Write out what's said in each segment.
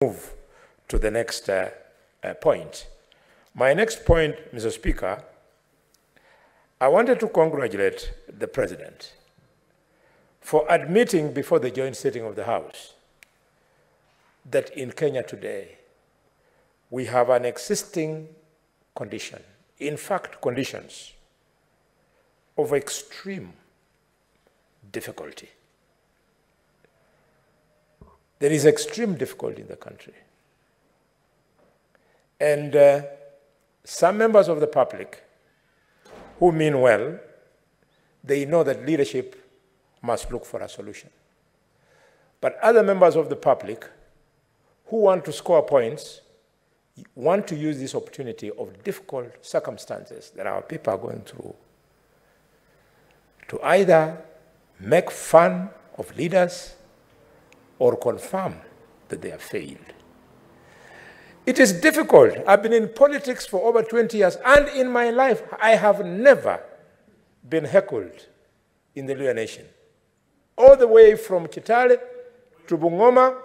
move to the next point. My next point, Mr. Speaker, I wanted to congratulate the President for admitting before the joint sitting of the House that in Kenya today, we have an existing condition, in fact, conditions of extreme difficulty. There is extreme difficulty in the country. And some members of the public who mean well, they know that leadership must look for a solution. But other members of the public who want to score points want to use this opportunity of difficult circumstances that our people are going through to either make fun of leaders or confirm that they have failed. It is difficult. I've been in politics for over 20 years, and in my life, I have never been heckled in the Luhya nation. All the way from Kitale to Bungoma,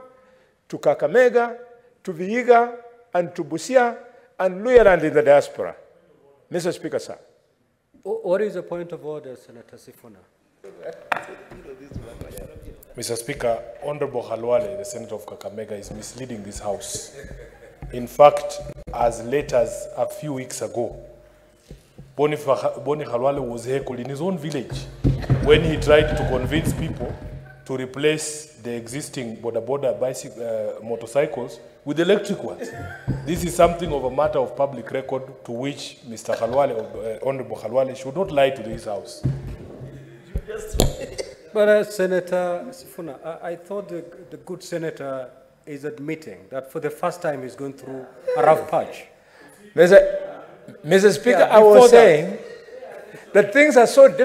to Kakamega, to Vihiga, and to Busia, and Luhya land in the diaspora. Mr. Speaker, sir. What is the point of order, Senator Sifuna? Mr. Speaker, Honorable Khalwale, the Senator of Kakamega, is misleading this House. In fact, as late as a few weeks ago, Boni Khalwale was heckled in his own village when he tried to convince people to replace the existing border motorcycles with electric ones. This is something of a matter of public record to which Mr. Khalwale, Honorable Khalwale, should not lie to this House. But Senator Sifuna, I thought the good senator is admitting that for the first time he's going through a rough patch. Mr. Speaker, I was saying that things are so difficult.